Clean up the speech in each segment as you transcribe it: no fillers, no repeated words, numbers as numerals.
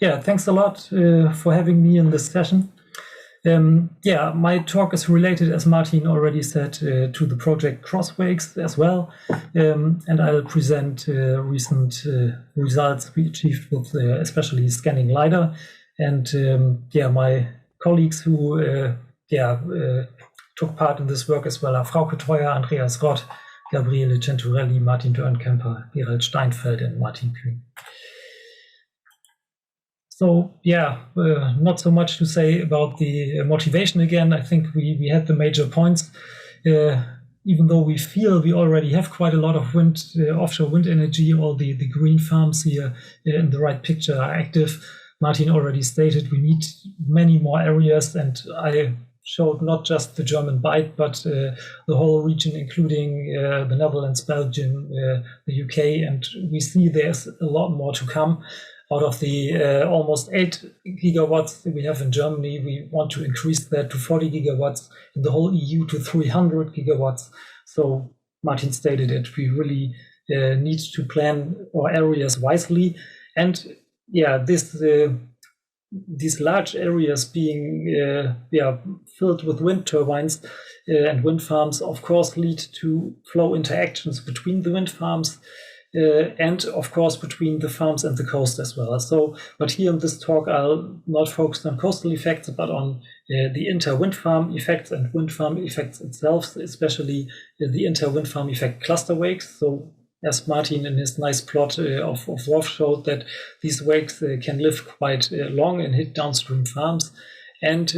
Yeah, thanks a lot for having me in this session. Yeah, my talk is related, as Martin already said, to the project Crosswakes as well. And I'll present recent results we achieved with especially scanning LiDAR. And yeah, my colleagues who took part in this work as well are Frauke Theuer, Andreas Rott, Gabriele Centurelli, Martin Dörnkemper, Gerald Steinfeld, and Martin Kühn. So yeah, not so much to say about the motivation again. I think we had the major points. Even though we feel we already have quite a lot of wind, offshore wind energy, all the green farms here in the right picture are active. Martin already stated we need many more areas, and I showed not just the German Bight, but the whole region, including the Netherlands, Belgium, the UK, and we see there's a lot more to come. Out of the almost 8 gigawatts we have in Germany, we want to increase that to 40 gigawatts, in the whole EU to 300 gigawatts. So Martin stated it, we really need to plan our areas wisely. And yeah, these large areas being filled with wind turbines and wind farms, of course, lead to flow interactions between the wind farms. And of course between the farms and the coast as well. So, but here in this talk, I'll not focus on coastal effects, but on the inter-wind farm effects and wind farm effects itself, especially the inter-wind farm effect cluster wakes. So, as Martin in his nice plot of Wolf showed, that these wakes can live quite long and hit downstream farms. And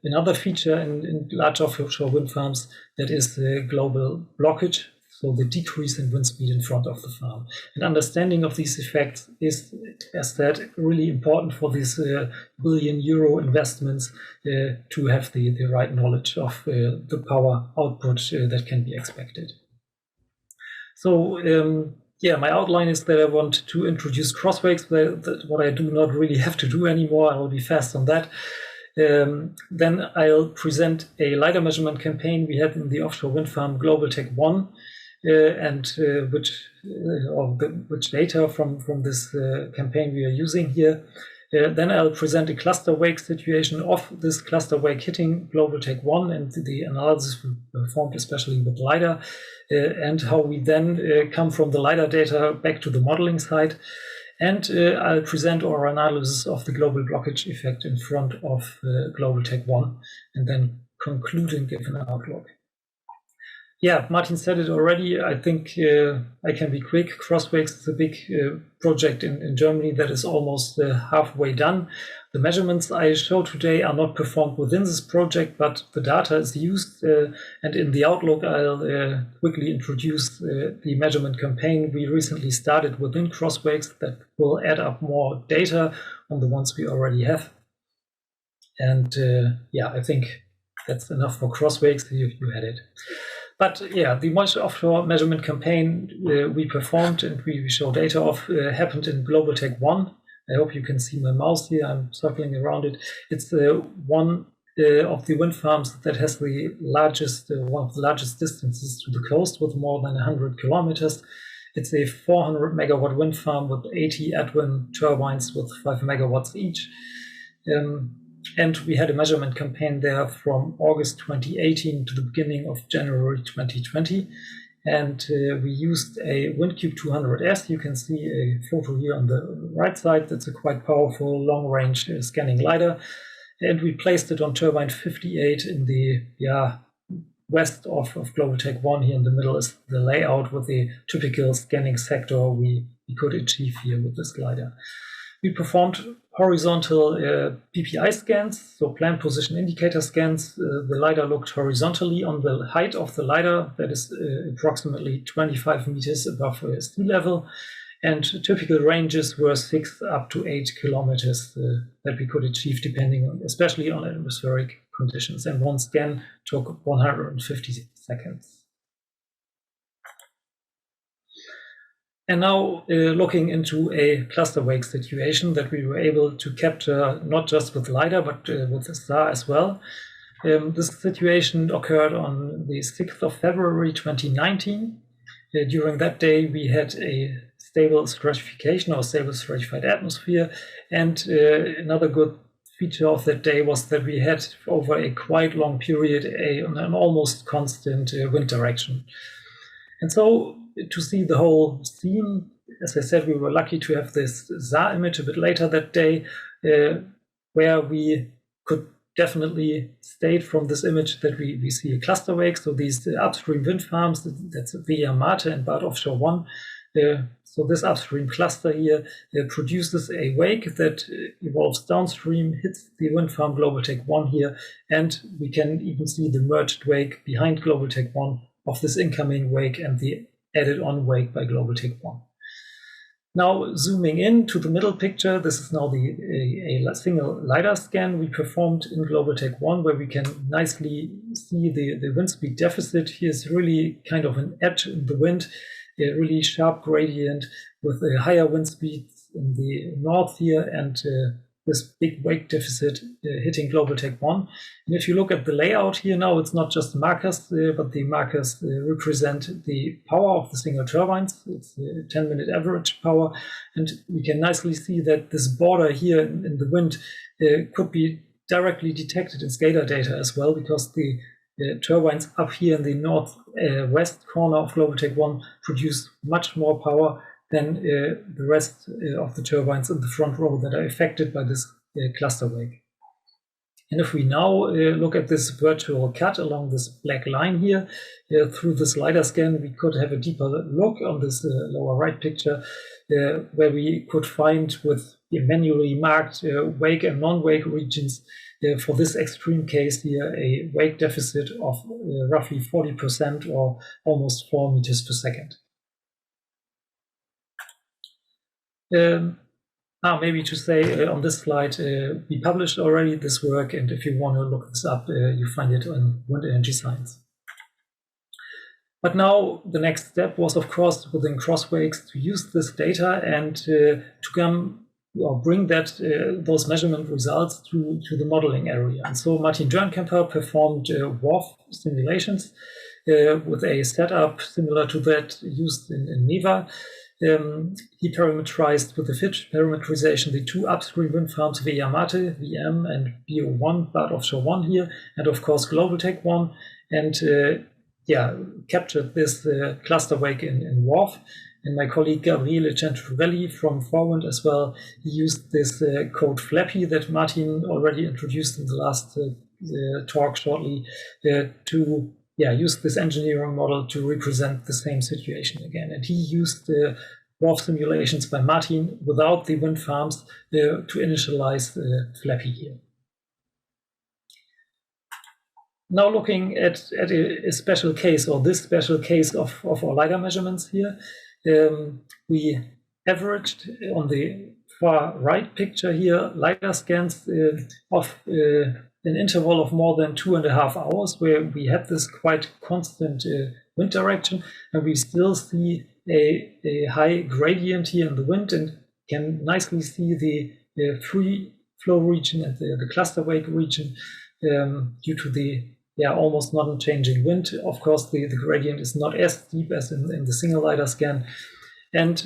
another feature in large offshore wind farms, that is global blockage. So the decrease in wind speed in front of the farm. And understanding of these effects is, as said, really important for these billion-euro investments to have the right knowledge of the power output that can be expected. So yeah, my outline is that I want to introduce crosswakes, what I do not really have to do anymore. I will be fast on that. Then I'll present a LiDAR measurement campaign we had in the offshore wind farm Global Tech 1. And which data from this campaign we are using here. Then I'll present a cluster wake situation of this cluster wake hitting Global Tech 1 and the analysis we performed especially with LiDAR, and how we then come from the LiDAR data back to the modeling side. And I'll present our analysis of the global blockage effect in front of Global Tech 1, and then conclude and give an outlook. Yeah, Martin said it already. I think I can be quick. Crosswakes is a big project in Germany that is almost halfway done. The measurements I show today are not performed within this project, but the data is used. And in the outlook, I'll quickly introduce the measurement campaign we recently started within Crosswakes that will add up more data on the ones we already have. And yeah, I think that's enough for Crosswakes. You had it. But yeah, the offshore measurement campaign we performed and we show data of happened in Global Tech 1. I hope you can see my mouse here. I'm circling around it. It's one of the wind farms that has the largest, one of the largest distances to the coast with more than 100 kilometers. It's a 400 megawatt wind farm with 80 ETWind turbines with 5 megawatts each. And we had a measurement campaign there from August 2018 to the beginning of January 2020. And we used a WindCube 200S. You can see a photo here on the right side. That's a quite powerful long-range scanning LiDAR. And we placed it on turbine 58 in the west of Global Tech 1. Here in the middle is the layout with the typical scanning sector we could achieve here with this LiDAR. We performed horizontal PPI scans, so plant position indicator scans. The LiDAR looked horizontally on the height of the LiDAR, that is approximately 25 meters above sea level. And typical ranges were 6 up to 8 kilometers that we could achieve, depending on, especially on atmospheric conditions. And one scan took 150 seconds. And now looking into a cluster wake situation that we were able to capture not just with LiDAR, but with the SAR as well. This situation occurred on the 6th of February 2019. During that day, we had a stable stratification or stable stratified atmosphere. And another good feature of that day was that we had over a quite long period an almost constant wind direction. And so to see the whole scene, as I said, we were lucky to have this SAR image a bit later that day, where we could definitely state from this image that we see a cluster wake. So these upstream wind farms, that's Via Mate and Bad Offshore 1. So this upstream cluster here produces a wake that evolves downstream, hits the wind farm Global Tech 1 here, and we can even see the merged wake behind Global Tech 1 of this incoming wake and the added on wake by Global Tech 1. Now zooming in to the middle picture, this is now a single LiDAR scan we performed in Global Tech 1, where we can nicely see the wind speed deficit. Here's really kind of an edge in the wind, a really sharp gradient with a higher wind speed in the north here, and this big wake deficit hitting Global Tech 1. And if you look at the layout here now, it's not just markers, but the markers represent the power of the single turbines. It's a 10-minute average power. And we can nicely see that this border here in the wind could be directly detected in SCADA data as well, because the turbines up here in the northwest corner of Global Tech 1 produce much more power than the rest of the turbines in the front row that are affected by this cluster wake. And if we now look at this virtual cut along this black line here, through this LiDAR scan, we could have a deeper look on this lower right picture, where we could find with manually marked wake and non-wake regions, for this extreme case here, a wake deficit of roughly 40% or almost 4 meters per second. Maybe to say on this slide, we published already this work, and if you want to look this up, you find it on Wind Energy Science. But now the next step was, of course, within Crosswakes to use this data and to come or bring that those measurement results to the modeling area. And so Martin Dörnkemper performed WRF simulations with a setup similar to that used in NEVA. He parameterized with the FITCH parameterization the two upstream wind farms, Via Mate, VM, and BO1, Bad Offshore 1 here, and of course Global Tech 1, and captured this cluster wake in WRF. And my colleague Gabriele Centrovelli from Forwind as well, he used this code Flappy that Martin already introduced in the last talk shortly to use this engineering model to represent the same situation again. And he used WRF simulations by Martin without the wind farms to initialize Flappy here. Now looking at a special case, or this special case of our LiDAR measurements here, we averaged on the far right picture here LiDAR scans of an interval of more than 2.5 hours, where we had this quite constant wind direction, and we still see a high gradient here in the wind, and can nicely see the free flow region and the cluster wake region due to the almost non-changing wind. Of course, the gradient is not as steep as in the single LiDAR scan, and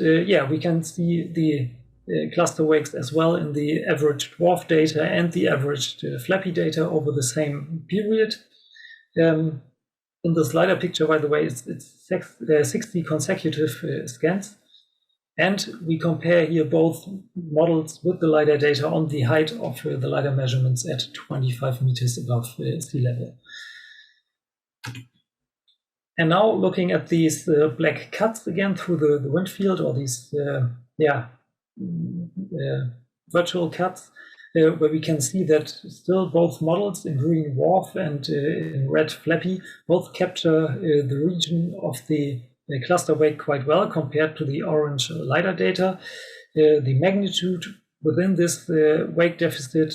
we can see the cluster wakes as well in the averaged WRF data and the averaged Flappy data over the same period. In this LiDAR picture, by the way, it's 60 consecutive scans. And we compare here both models with the LiDAR data on the height of the LiDAR measurements at 25 meters above sea level. And now looking at these black cuts again through the wind field, or these virtual cuts, where we can see that still both models in green WRF and in red Flappy both capture the region of the cluster wake quite well compared to the orange LiDAR data. The magnitude within this wake deficit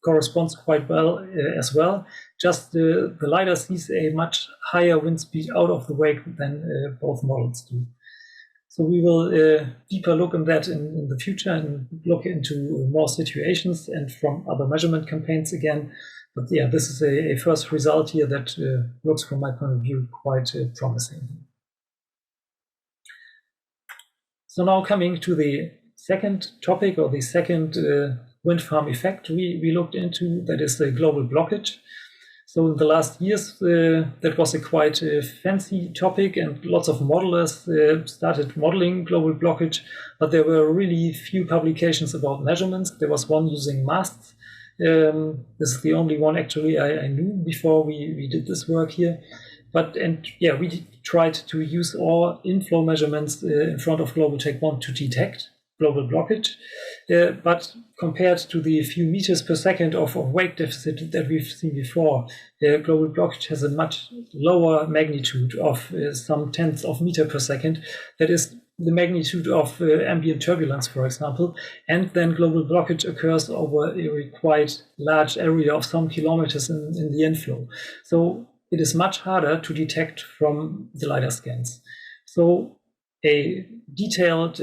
corresponds quite well as well. Just the LiDAR sees a much higher wind speed out of the wake than both models do. So we will deeper look in that in the future and look into more situations and from other measurement campaigns again. But yeah, this is a first result here that looks from my point of view quite promising. So now coming to the second topic, or the second wind farm effect we looked into, that is the global blockage. So in the last years, that was a quite fancy topic, and lots of modelers started modeling global blockage, but there were really few publications about measurements. There was one using masts. This is the only one actually I knew before we did this work here. We tried to use all inflow measurements in front of Global Tech 1 to detect global blockage. But compared to the few meters per second of wake deficit that we've seen before, global blockage has a much lower magnitude of some tenths of meter per second. That is the magnitude of ambient turbulence, for example. And then global blockage occurs over a quite large area of some kilometers in the inflow. So it is much harder to detect from the LiDAR scans. So a detailed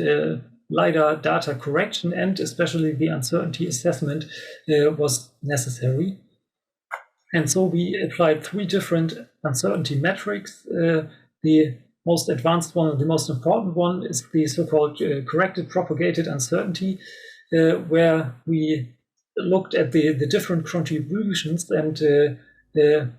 LiDAR data correction and especially the uncertainty assessment was necessary. And so we applied 3 different uncertainty metrics. The most advanced one and the most important one is the so-called corrected propagated uncertainty, where we looked at the different contributions and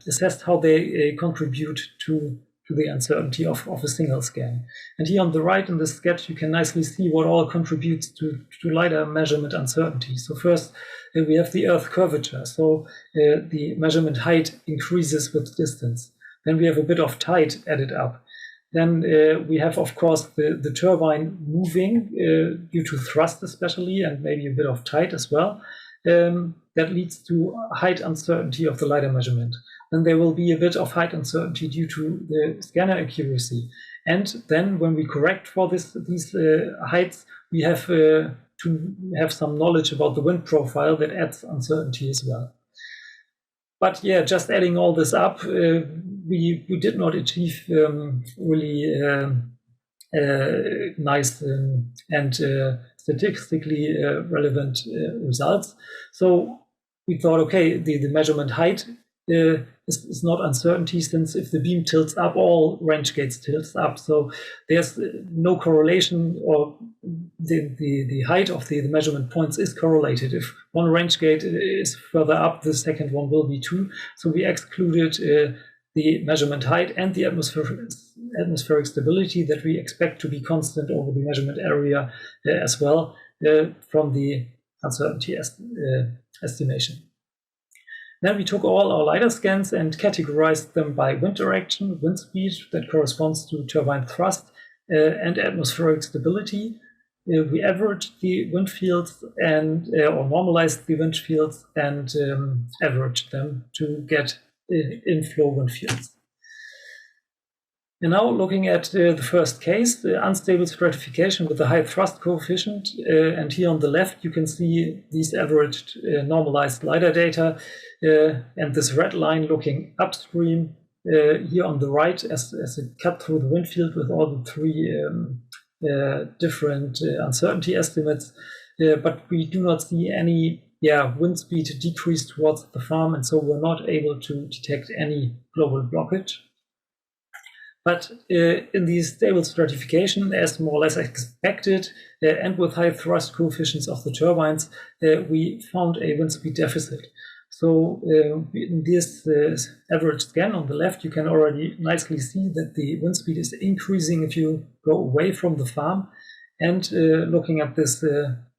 assessed how they contribute to the uncertainty of a single scan. And here on the right in this sketch, you can nicely see what all contributes to LiDAR measurement uncertainty. So first, we have the Earth curvature. So the measurement height increases with distance. Then we have a bit of tide added up. Then we have, of course, the turbine moving due to thrust especially, and maybe a bit of tide as well. That leads to height uncertainty of the LiDAR measurement. Then there will be a bit of height uncertainty due to the scanner accuracy. And then when we correct for these heights, we have to have some knowledge about the wind profile that adds uncertainty as well. But yeah, just adding all this up, we did not achieve really nice and statistically relevant results. So we thought, okay, the measurement height is not uncertainty, since if the beam tilts up, all range gates tilts up. So there's no correlation, or the height of the measurement points is correlated. If one range gate is further up, the second one will be too. So we excluded the measurement height and the atmospheric stability that we expect to be constant over the measurement area as well from the uncertainty estimation. Then we took all our LiDAR scans and categorized them by wind direction, wind speed that corresponds to turbine thrust, and atmospheric stability. We averaged the wind fields and or normalized the wind fields and averaged them to get inflow wind fields. And now looking at the first case, the unstable stratification with a high thrust coefficient. And here on the left, you can see these averaged normalized LiDAR data and this red line looking upstream. Here on the right as a cut through the wind field with all the 3 different uncertainty estimates. But we do not see any wind speed decrease towards the farm, and so we're not able to detect any global blockage. But in the stable stratification, as more or less expected, and with high thrust coefficients of the turbines, we found a wind speed deficit. So in this average scan on the left, you can already nicely see that the wind speed is increasing if you go away from the farm. And looking at this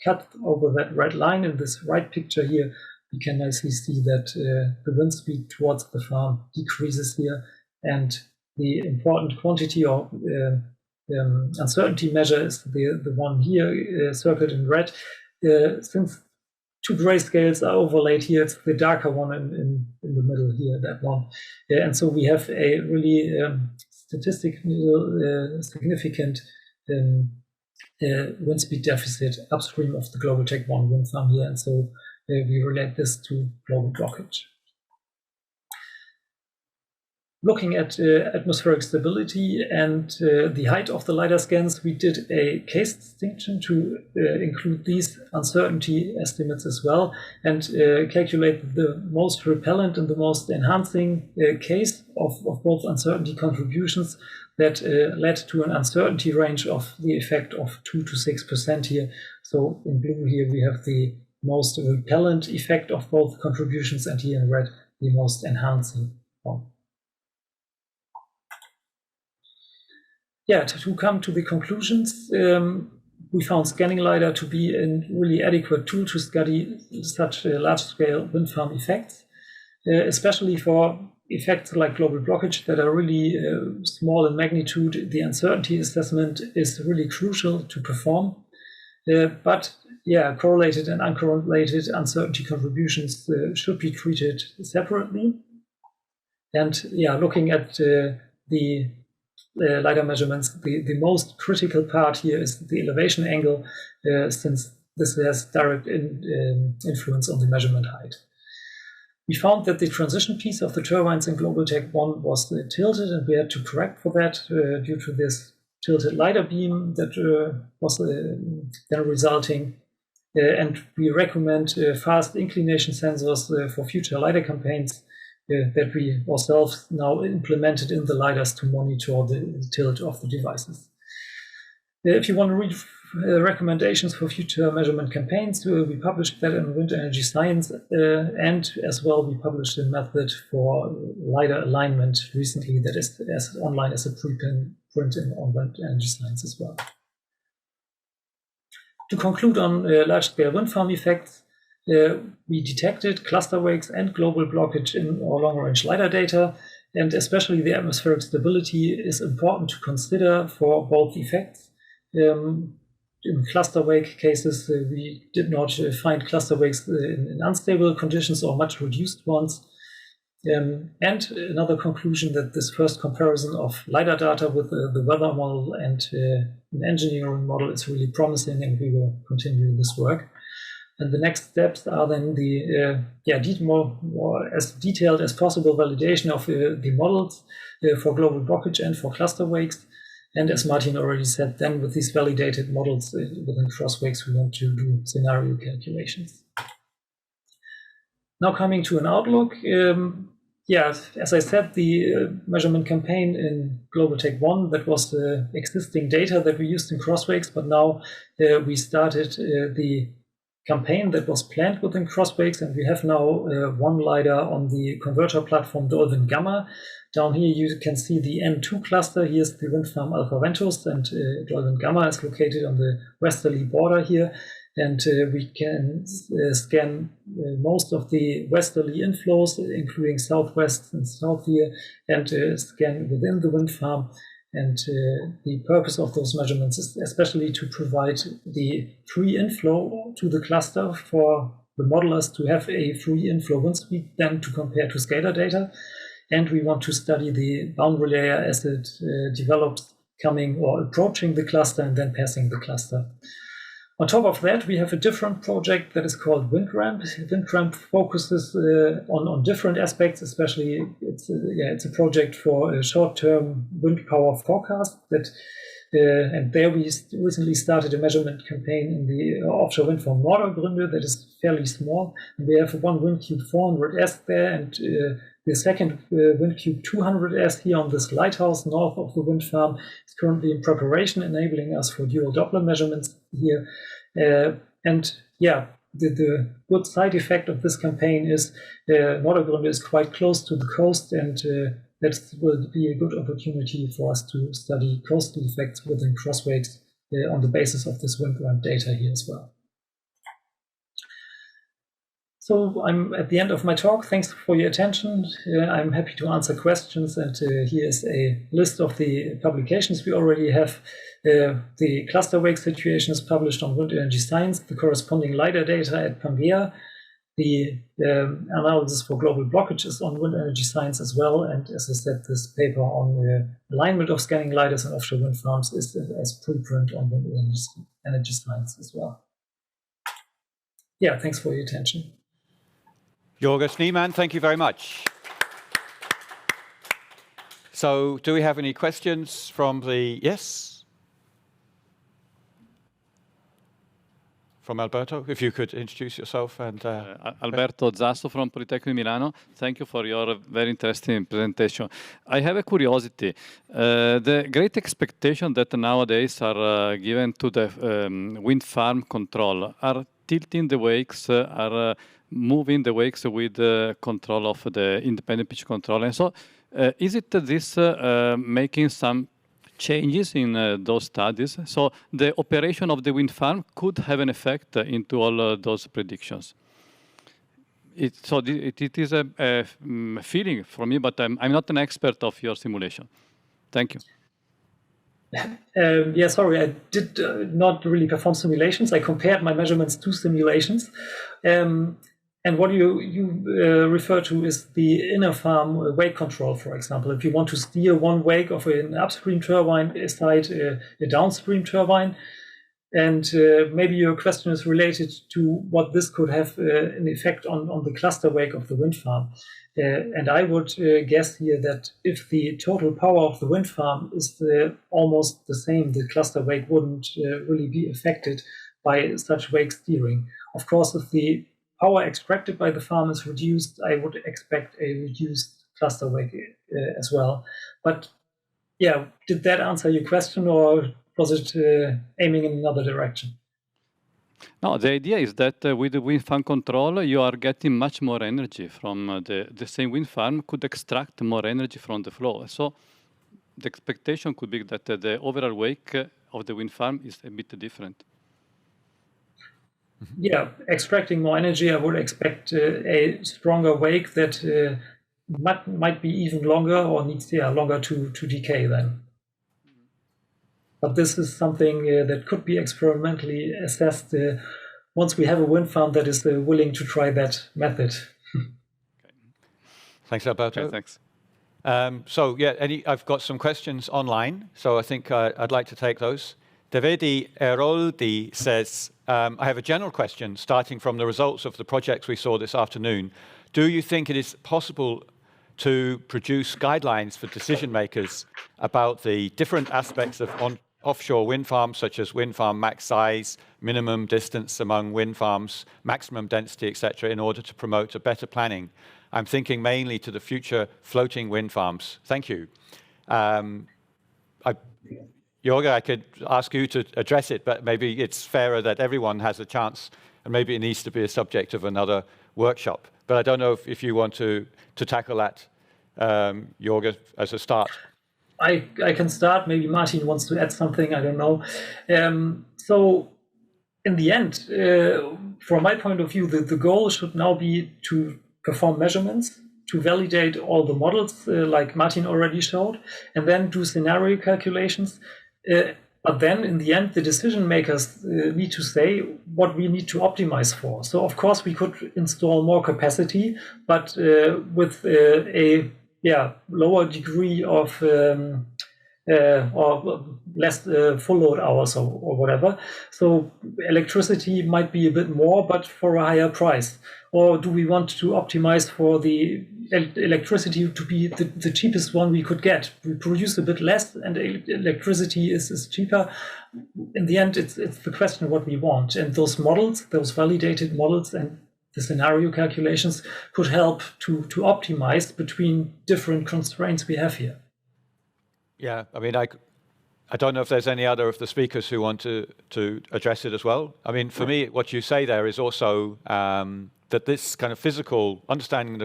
cut over that red line in this right picture here, you can nicely see that the wind speed towards the farm decreases here, and the important quantity or uncertainty measure is the one here circled in red. Since 2 grayscales are overlaid here, it's the darker one in the middle here, that one. And so we have a really statistically significant wind speed deficit upstream of the Global Tech 1 wind farm here. And so we relate this to global blockage. looking at atmospheric stability and the height of the LiDAR scans, we did a case distinction to include these uncertainty estimates as well, and calculate the most repellent and the most enhancing case of both uncertainty contributions that led to an uncertainty range of the effect of 2 to 6% here. So in blue here we have the most repellent effect of both contributions, and here in red the most enhancing one. Yeah, to come to the conclusions, we found scanning LiDAR to be a really adequate tool to study such large-scale wind farm effects, especially for effects like global blockage that are really small in magnitude. The uncertainty assessment is really crucial to perform, but yeah, correlated and uncorrelated uncertainty contributions should be treated separately. And yeah, looking at the LiDAR measurements, the most critical part here is the elevation angle, since this has direct influence on the measurement height. We found that the transition piece of the turbines in Global Tech 1 was tilted, and we had to correct for that due to this tilted LiDAR beam that was then resulting. And we recommend fast inclination sensors for future LiDAR campaigns that we ourselves now implemented in the LiDARs to monitor the tilt of the devices. If you want to read recommendations for future measurement campaigns, we published that in Wind Energy Science, and as well we published a method for LiDAR alignment recently that is as online as a preprint on Wind Energy Science as well. To conclude on large-scale wind farm effects, we detected cluster wakes and global blockage in our long-range LiDAR data, and especially the atmospheric stability is important to consider for both effects. In cluster wake cases, we did not find cluster wakes in unstable conditions or much reduced ones. And another conclusion that this first comparison of LiDAR data with the weather model and an engineering model is really promising, and we will continue this work. And the next steps are then the more as detailed as possible validation of the models for global blockage and for cluster wakes. And as Martin already said, then with these validated models within crosswakes, we want to do scenario calculations. Now coming to an outlook. As I said, the measurement campaign in Global Tech 1, that was the existing data that we used in crosswakes, but now we started the campaign that was planned within crosswakes, and we have now one LiDAR on the converter platform Dolphin Gamma. Down here you can see the N2 cluster. Here's the wind farm Alpha Ventus, and Dolphin Gamma is located on the westerly border here. And we can scan most of the westerly inflows, including southwest and south here, and scan within the wind farm. And the purpose of those measurements is especially to provide the free inflow to the cluster for the modelers to have a free inflow wind speed then to compare to SCADA data. And we want to study the boundary layer as it develops coming or approaching the cluster and then passing the cluster. On top of that, we have a different project that is called WindRamp. WindRamp focuses on different aspects, especially it's a project for a short-term wind power forecast. And there we recently started a measurement campaign in the offshore wind farm Nordergründe that is fairly small. And we have one WindCube 400S there, and the second WindCube 200S here on this lighthouse north of the wind farm is currently in preparation, enabling us for dual Doppler measurements here. The good side effect of this campaign is Nordergründe is quite close to the coast, and that will be a good opportunity for us to study coastal effects within crosswakes on the basis of this WindRamp data here as well. So I'm at the end of my talk. Thanks for your attention. I'm happy to answer questions, and here is a list of the publications we already have. The cluster wake situation is published on Wind Energy Science, the corresponding LiDAR data at Pangea. The analysis for global blockage is on Wind Energy Science as well, and as I said, this paper on the alignment of scanning LiDARs and offshore wind farms is as preprint on Wind Energy Science as well. Yeah, thanks for your attention. Jörge Schneemann, thank you very much. So do we have any questions from the, yes? From Alberto, if you could introduce yourself. And Alberto Zasto from Politecnico Milano. Thank you for your very interesting presentation. I have a curiosity. The great expectation that nowadays are given to the wind farm control are tilting the wakes, are moving the wakes with the control of the independent pitch control. And so is it this making some changes in those studies? So the operation of the wind farm could have an effect into all those predictions. It is a feeling for me, but I'm not an expert of your simulation. Thank you. Yeah, sorry, I did not really perform simulations. I compared my measurements to simulations. And what you refer to is the inner farm wake control, for example. If you want to steer one wake of an upstream turbine aside a downstream turbine, and maybe your question is related to what this could have an effect on the cluster wake of the wind farm. And I would guess here that if the total power of the wind farm is almost the same, the cluster wake wouldn't really be affected by such wake steering. Of course, if the power extracted by the farm is reduced, I would expect a reduced cluster wake as well. But yeah, did that answer your question, or was it aiming in another direction? No, the idea is that with the wind farm control, you are getting much more energy from the same wind farm could extract more energy from the flow. So the expectation could be that the overall wake of the wind farm is a bit different. Yeah, extracting more energy, I would expect a stronger wake that might be even longer or needs longer to decay then. But this is something that could be experimentally assessed once we have a wind farm that is willing to try that method. Thanks, Alberto. Okay, thanks. So yeah, I've got some questions online, so I think I'd like to take those. Davide Eroldi says, I have a general question starting from the results of the projects we saw this afternoon. Do you think it is possible to produce guidelines for decision makers about the different aspects of offshore wind farms, such as wind farm max size, minimum distance among wind farms, maximum density, etc., in order to promote a better planning? I'm thinking mainly to the future floating wind farms. Thank you. Jörge, I could ask you to address it, but maybe it's fairer that everyone has a chance, and maybe it needs to be a subject of another workshop. But I don't know if you want to tackle that, Jörge, as a start. I can start. Maybe Martin wants to add something. I don't know. So in the end, from my point of view, the goal should now be to perform measurements, to validate all the models, like Martin already showed, and then do scenario calculations. But then in the end, the decision makers need to say what we need to optimize for. So of course we could install more capacity, but with a lower degree of or less full load hours or whatever. So electricity might be a bit more, but for a higher price. Or do we want to optimize for the electricity to be the cheapest one we could get? We produce a bit less and electricity is cheaper. In the end, it's the question of what we want. And those models, those validated models and the scenario calculations could help to optimize between different constraints we have here. Yeah, I mean, I don't know if there's any other of the speakers who want to address it as well. I mean, for me, what you say there is also that this kind of physical understanding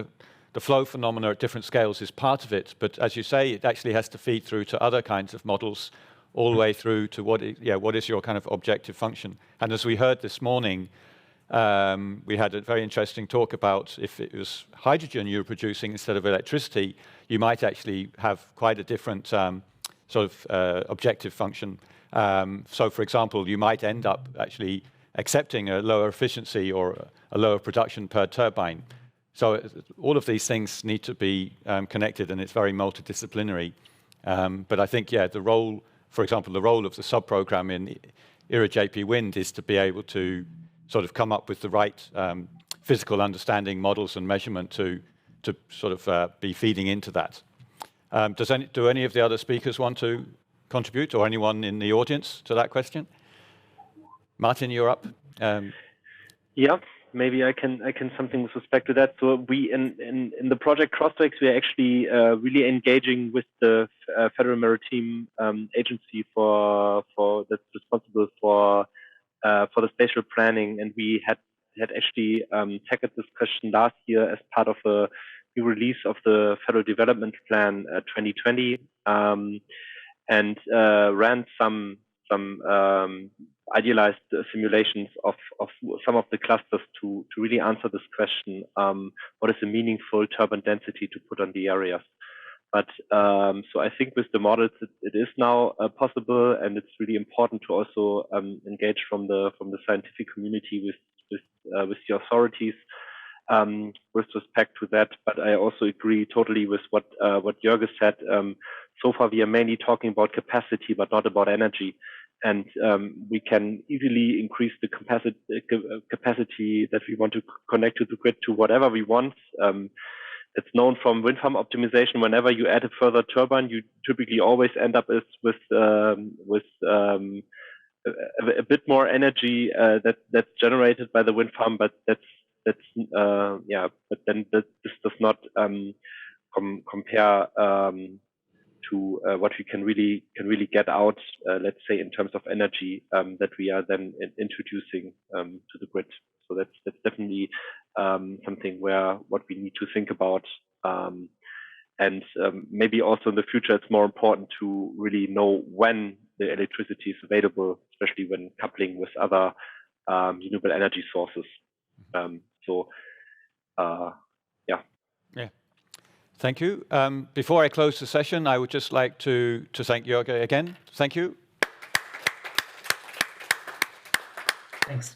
the flow phenomena at different scales is part of it. But as you say, it actually has to feed through to other kinds of models all the way through to what is your kind of objective function. And as we heard this morning, we had a very interesting talk about if it was hydrogen you were producing instead of electricity, you might actually have quite a different sort of objective function. So, for example, you might end up actually accepting a lower efficiency or a lower production per turbine. So all of these things need to be connected, and it's very multidisciplinary. But I think, the role, for example, the role of the sub-program in EERA JP Wind is to be able to sort of come up with the right physical understanding, models and measurement to sort of be feeding into that. Do any of the other speakers want to contribute, or anyone in the audience, to that question? Martin, you're up. Yeah, maybe I can something with respect to that. So we in the project Crosswakes, we are actually really engaging with the Federal Maritime Agency for that's responsible for the spatial planning, and we had actually tackled this question last year as part of a new release of the Federal Development Plan 2020, and ran some idealized simulations of some of the clusters to really answer this question: what is a meaningful turbine density to put on the areas? But so I think with the models, it is now possible, and it's really important to also engage from the scientific community with the authorities with respect to that. But I also agree totally with what Jörge said. So far, we are mainly talking about capacity, but not about energy. And we can easily increase the capacity that we want to connect to the grid to whatever we want. It's known from wind farm optimization. Whenever you add a further turbine, you typically always end up with a bit more energy that's generated by the wind farm. But that's yeah. But then this does not compare to what we can really get out, let's say, in terms of energy that we are then introducing to the grid. So that's definitely something what we need to think about, and maybe also in the future it's more important to really know when the electricity is available, especially when coupling with other renewable energy sources. Yeah. Thank you. Before I close the session, I would just like to thank Jörge again. Thank you. Thanks.